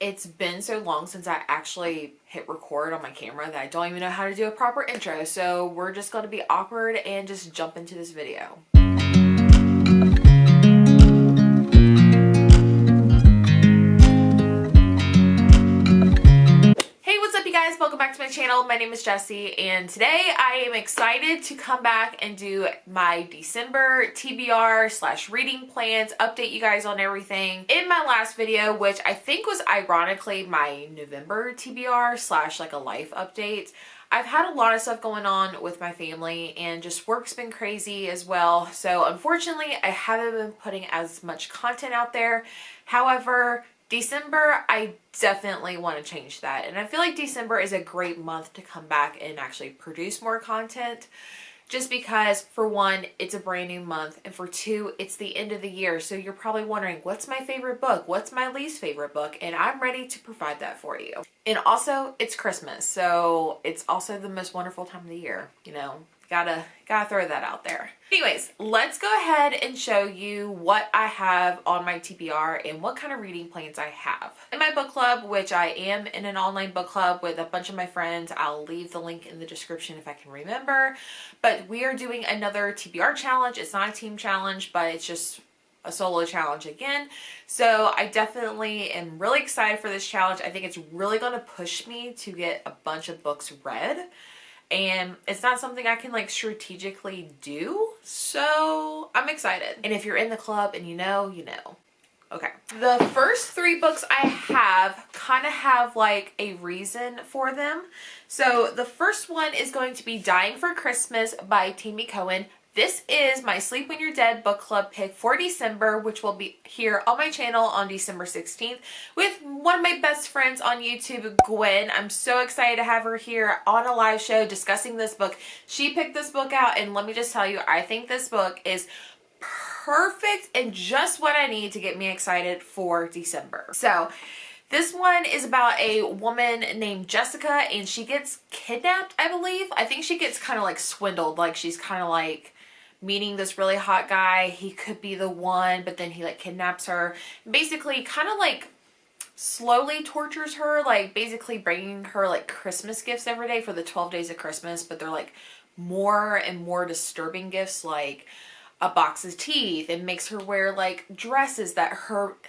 It's been so long since I actually hit record on my camera that I don't even know how to do a proper intro, so we're just going to be awkward and just jump into this video. Hey, what's up you guys? Welcome back to my channel. My name is Jessie and today I am excited to come back and do my December TBR / reading plans, update you guys on everything. In my last video, which I think was ironically my November TBR / like a life update, I've had a lot of stuff going on with my family and just work's been crazy as well. So unfortunately, I haven't been putting as much content out there. However, December, I definitely want to change that. And I feel like December is a great month to come back and actually produce more content. Just because, for one, it's a brand new month. And for two, it's the end of the year. So you're probably wondering, what's my favorite book? What's my least favorite book? And I'm ready to provide that for you. And also, it's Christmas. So it's also the most wonderful time of the year. You know, gotta throw that out there. Anyways, let's go ahead and show you what I have on my TBR and what kind of reading plans I have. In my book club, which I am in an online book club with a bunch of my friends, I'll leave the link in the description if I can remember, but we are doing another TBR challenge. It's not a team challenge, but it's just a solo challenge again. So I definitely am really excited for this challenge. I think it's really going to push me to get a bunch of books read. And it's not something I can like strategically do, so I'm excited. And if you're in the club and you know, you know. Okay. The first 3 books I have kind of have like a reason for them. So the first one is going to be Dying for Christmas by Tammy Cohen. This is my Sleep When You're Dead book club pick for December, which will be here on my channel on December 16th with one of my best friends on YouTube, Gwen. I'm so excited to have her here on a live show discussing this book. She picked this book out, and let me just tell you, I think this book is perfect and just what I need to get me excited for December. So this one is about a woman named Jessica, and she gets kidnapped, I believe. I think she gets kind of like swindled, like she's kind of like meeting this really hot guy. He could be the one, but then he like kidnaps her, basically kind of like slowly tortures her, like basically bringing her like Christmas gifts every day for the 12 days of Christmas, but they're like more and more disturbing gifts, like a box of teeth, and makes her wear like dresses that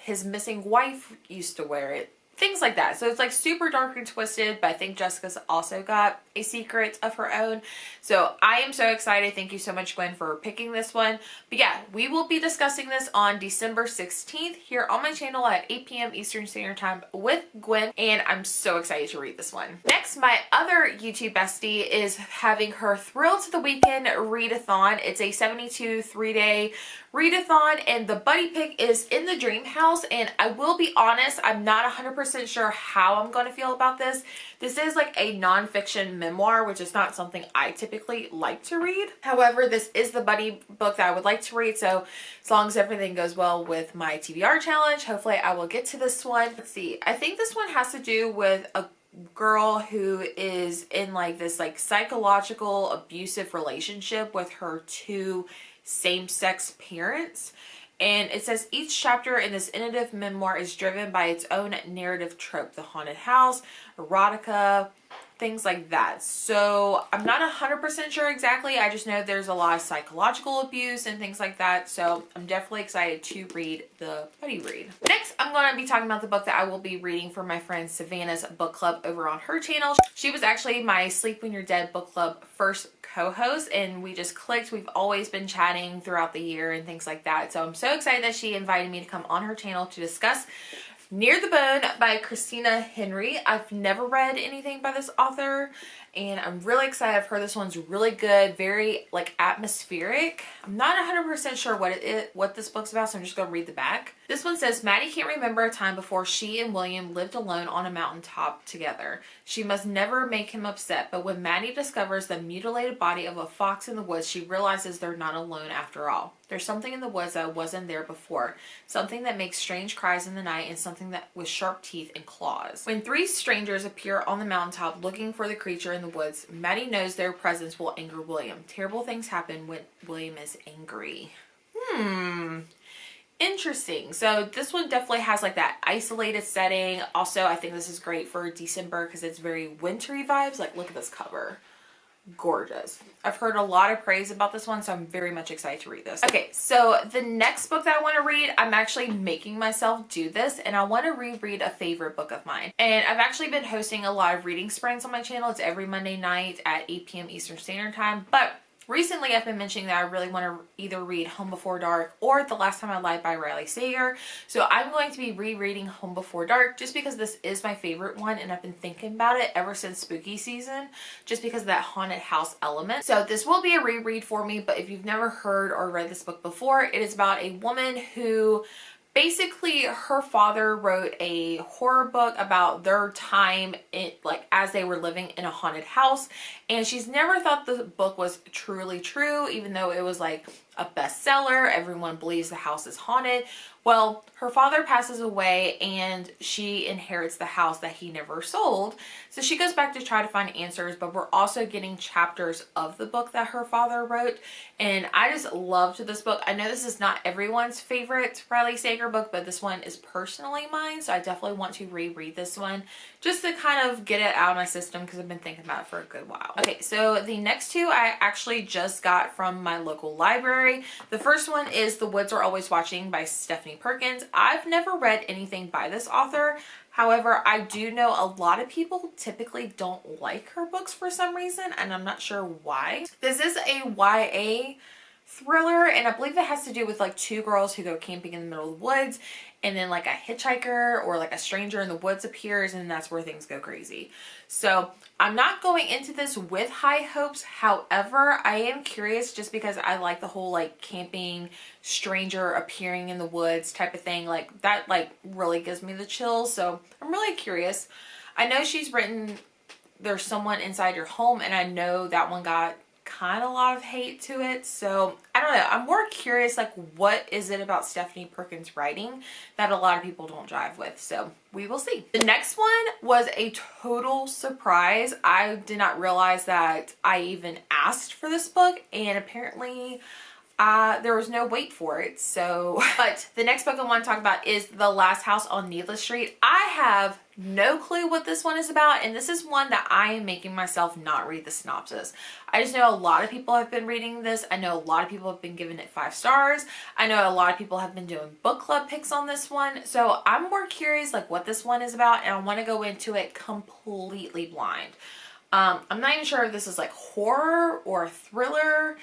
his missing wife used to wear, it things like that. So it's like super dark and twisted, but I think Jessica's also got a secret of her own. So I am so excited. Thank you so much, Gwen, for picking this one. But yeah, we will be discussing this on December 16th here on my channel at 8 p.m. Eastern Standard Time with Gwen, and I'm so excited to read this one. Next, my other YouTube bestie is having her Thrill to the Weekend Readathon. It's a 72 3-day readathon, and the buddy pick is In the Dream House. And I will be honest, I'm not 100% sure how I'm going to feel about this. This is like a nonfiction memoir, which is not something I typically like to read. However, this is the buddy book that I would like to read, so as long as everything goes well with my TBR challenge, hopefully I will get to this one. Let's see, I think this one has to do with a girl who is in like this like psychological abusive relationship with her 2 same-sex parents. And it says each chapter in this innovative memoir is driven by its own narrative trope: the haunted house, erotica, things like that. So I'm not 100% sure exactly. I just know there's a lot of psychological abuse and things like that. So I'm definitely excited to read the buddy read. Next, I'm going to be talking about the book that I will be reading for my friend Savannah's book club over on her channel. She was actually my Sleep When You're Dead book club first co-host, and we just clicked. We've always been chatting throughout the year and things like that. So I'm so excited that she invited me to come on her channel to discuss Near the Bone by Christina Henry. I've never read anything by this author, and I'm really excited. I've heard this one's really good, very like atmospheric. I'm not 100% sure what this book's about, so I'm just going to read the back. This one says, Maddie can't remember a time before she and William lived alone on a mountaintop together. She must never make him upset, but when Maddie discovers the mutilated body of a fox in the woods, she realizes they're not alone after all. There's something in the woods that wasn't there before, something that makes strange cries in the night, and something that with sharp teeth and claws. When 3 strangers appear on the mountaintop looking for the creature in the woods, Maddie knows their presence will anger William. Terrible things happen when William is angry. interesting. So this one definitely has like that isolated setting. Also, I think this is great for December because it's very wintry vibes. Like, look at this cover. Gorgeous. I've heard a lot of praise about this one, so I'm very much excited to read this. Okay, so the next book that I want to read, I'm actually making myself do this, and I want to reread a favorite book of mine. And I've actually been hosting a lot of reading sprints on my channel. It's every Monday night at 8 p.m. Eastern Standard Time, but recently I've been mentioning that I really want to either read Home Before Dark or The Last Time I Lied by Riley Sager. So I'm going to be rereading Home Before Dark just because this is my favorite one, and I've been thinking about it ever since spooky season just because of that haunted house element. So this will be a reread for me, but if you've never heard or read this book before, it is about a woman who basically her father wrote a horror book about their time like as they were living in a haunted house, and she's never thought the book was truly true, even though it was like a bestseller. Everyone believes the house is haunted. Well, her father passes away and she inherits the house that he never sold. So she goes back to try to find answers, but we're also getting chapters of the book that her father wrote. And I just loved this book. I know this is not everyone's favorite Riley Sager book, but this one is personally mine. So I definitely want to reread this one just to kind of get it out of my system because I've been thinking about it for a good while. Okay, so the next two I actually just got from my local library. The first one is The Woods Are Always Watching by Stephanie Perkins. I've never read anything by this author. However, I do know a lot of people typically don't like her books for some reason, and I'm not sure why. This is a YA thriller, and I believe it has to do with like two girls who go camping in the middle of the woods, and then like a hitchhiker or like a stranger in the woods appears, and that's where things go crazy. So I'm not going into this with high hopes. However, I am curious just because I like the whole like camping, stranger appearing in the woods type of thing. Like that like really gives me the chills. So I'm really curious. I know she's written There's Someone Inside Your Home, and I know that one got kind of a lot of hate to it. So I don't know. I'm more curious like what is it about Stephanie Perkins' writing that a lot of people don't jive with. So we will see. The next one was a total surprise. I did not realize that I even asked for this book, and apparently there was no wait for it. So, but the next book I want to talk about is The Last House on Needless Street. I have no clue what this one is about, and this is one that I am making myself not read the synopsis. I just know a lot of people have been reading this. I know a lot of people have been giving it 5 stars. I know a lot of people have been doing book club picks on this one. So I'm more curious like what this one is about, and I want to go into it completely blind. I'm not even sure if this is like horror or a thriller.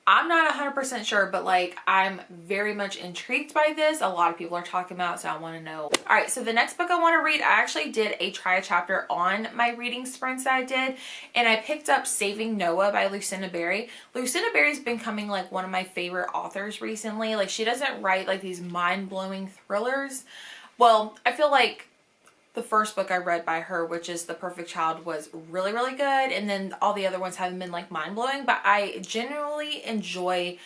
I'm not 100% sure, but like I'm very much intrigued by this. A lot of people are talking about it, so I want to know. All right, so the next book I want to read, I actually did a try a chapter on my reading sprints that I did, and I picked up Saving Noah by Lucinda Berry. Lucinda Berry's been becoming like one of my favorite authors recently. Like she doesn't write like these mind-blowing thrillers. Well, I feel like the first book I read by her, which is The Perfect Child, was really, really good. And then all the other ones haven't been like mind-blowing, but I genuinely enjoy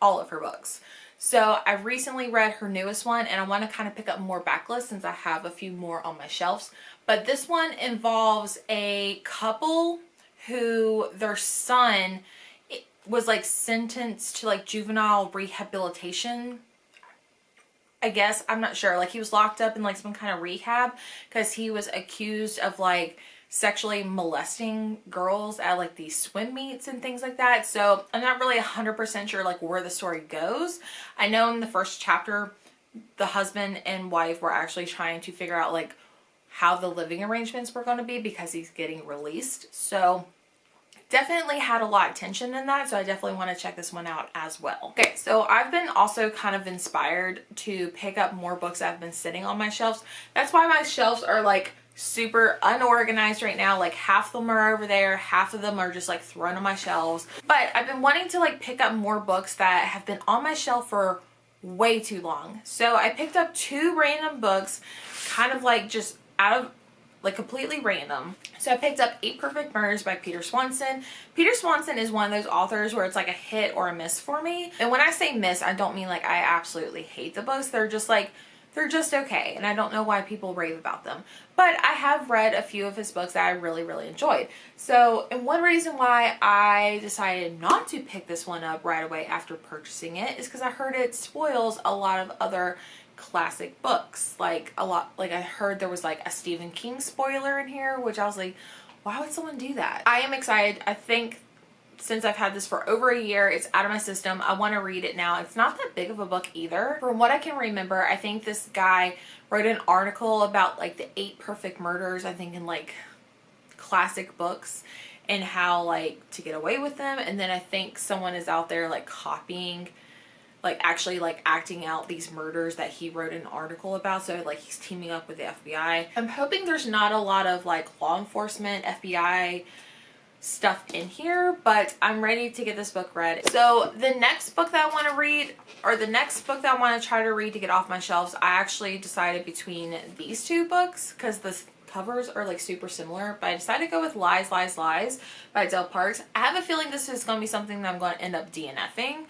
all of her books. So I recently read her newest one, and I want to kind of pick up more backlists since I have a few more on my shelves. But this one involves a couple who their son was like sentenced to like juvenile rehabilitation, I guess. I'm not sure. Like he was locked up in like some kind of rehab because he was accused of like sexually molesting girls at like these swim meets and things like that. So I'm not really 100% sure like where the story goes. I know in the first chapter, the husband and wife were actually trying to figure out like how the living arrangements were going to be because he's getting released. So definitely had a lot of tension in that, so I definitely want to check this one out as well. Okay, so I've been also kind of inspired to pick up more books that have been sitting on my shelves. That's why my shelves are like super unorganized right now. Like half of them are over there, half of them are just like thrown on my shelves. But I've been wanting to like pick up more books that have been on my shelf for way too long. So I picked up 2 random books, kind of like just out of like completely random. So I picked up 8 Perfect Murders by Peter Swanson. Peter Swanson is one of those authors where it's like a hit or a miss for me. And when I say miss, I don't mean like I absolutely hate the books. They're just like, they're just okay, and I don't know why people rave about them. But I have read a few of his books that I really, really enjoyed. So, and one reason why I decided not to pick this one up right away after purchasing it is because I heard it spoils a lot of other classic books. Like I heard there was like a Stephen King spoiler in here, which I was like, why would someone do that? I am excited. I think since I've had this for over a year, it's out of my system. I want to read it now. It's not that big of a book either. From what I can remember, I think this guy wrote an article about like the 8 perfect murders, I think, in like classic books, and how like to get away with them. And then I think someone is out there like copying, like actually like acting out these murders that he wrote an article about. So like he's teaming up with the FBI. I'm hoping there's not a lot of like law enforcement, FBI stuff in here, but I'm ready to get this book read. So the next book that I want to read, or the next book that I want to try to read to get off my shelves, I actually decided between these 2 books because the covers are like super similar, but I decided to go with Lies, Lies, Lies by Del Parks. I have a feeling this is going to be something that I'm going to end up DNFing,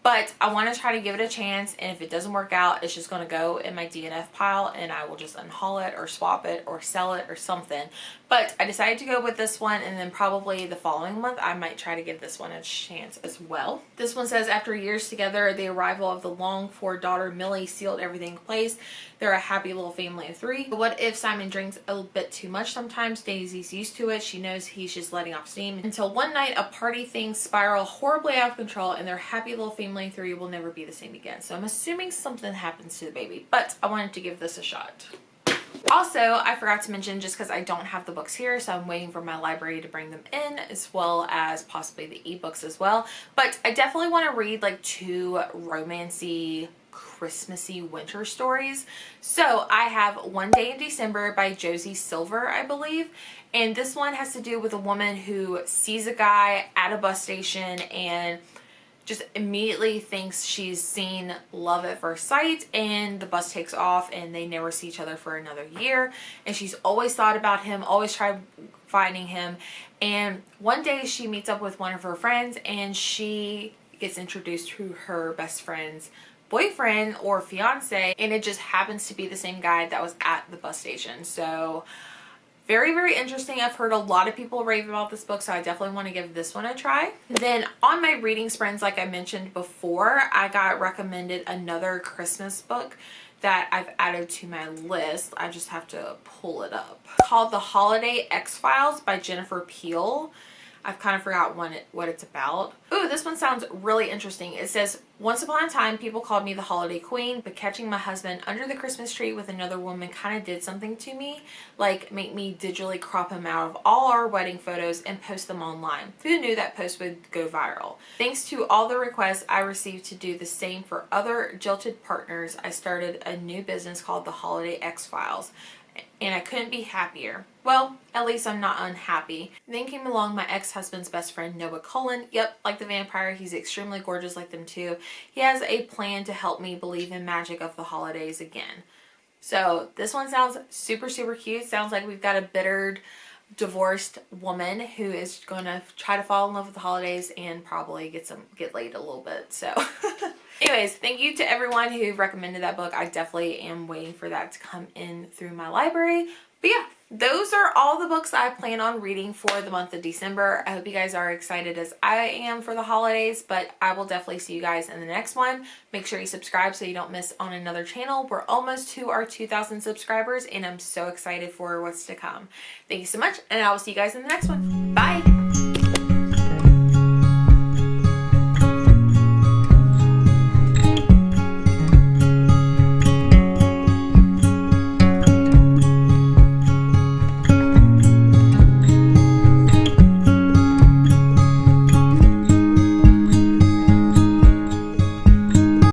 but I want to try to give it a chance, and if it doesn't work out, it's just going to go in my DNF pile, and I will just unhaul it or swap it or sell it or something. But I decided to go with this one, and then probably the following month I might try to give this one a chance as well. This one says, after years together, the arrival of the longed-for daughter Millie sealed everything in place. They're a happy little family of 3. But what if Simon drinks a bit too much sometimes? Daisy's used to it. She knows he's just letting off steam. Until one night, a party things spiral horribly out of control, and their happy little family of 3 will never be the same again. So I'm assuming something happens to the baby, but I wanted to give this a shot. Also, I forgot to mention, just because I don't have the books here, so I'm waiting for my library to bring them in, as well as possibly the ebooks as well. But I definitely want to read like 2 romancy, Christmassy winter stories. So I have One Day in December by Josie Silver, I believe. And this one has to do with a woman who sees a guy at a bus station and just immediately thinks she's seen love at first sight, and the bus takes off and they never see each other for another year, and she's always thought about him, always tried finding him, and one day she meets up with one of her friends and she gets introduced to her best friend's boyfriend or fiance, and it just happens to be the same guy that was at the bus station. So very, very interesting. I've heard a lot of people rave about this book, so I definitely want to give this one a try. Then on my reading sprints, like I mentioned before, I got recommended another Christmas book that I've added to my list. I just have to pull it up. Called The Holiday Xfiles by Jennifer Peel. I've kind of forgot what it's about. Ooh, this one sounds really interesting. It says, once upon a time, people called me the holiday queen, but catching my husband under the Christmas tree with another woman kind of did something to me, like make me digitally crop him out of all our wedding photos and post them online. Who knew that post would go viral? Thanks to all the requests I received to do the same for other jilted partners, I started a new business called the Holiday Xfiles. And I couldn't be happier. Well, at least I'm not unhappy. Then came along my ex-husband's best friend, Noah Cullen. Yep, like the vampire, he's extremely gorgeous like them too. He has a plan to help me believe in magic of the holidays again. So this one sounds super, super cute. Sounds like we've got a bittered, divorced woman who is going to try to fall in love with the holidays and probably get laid a little bit. So anyways, thank you to everyone who recommended that book. I definitely am waiting for that to come in through my library. But yeah, those are all the books I plan on reading for the month of December. I hope you guys are excited as I am for the holidays, but I will definitely see you guys in the next one. Make sure you subscribe so you don't miss on another channel. We're almost to our 2,000 subscribers, and I'm so excited for what's to come. Thank you so much, and I will see you guys in the next one. Bye!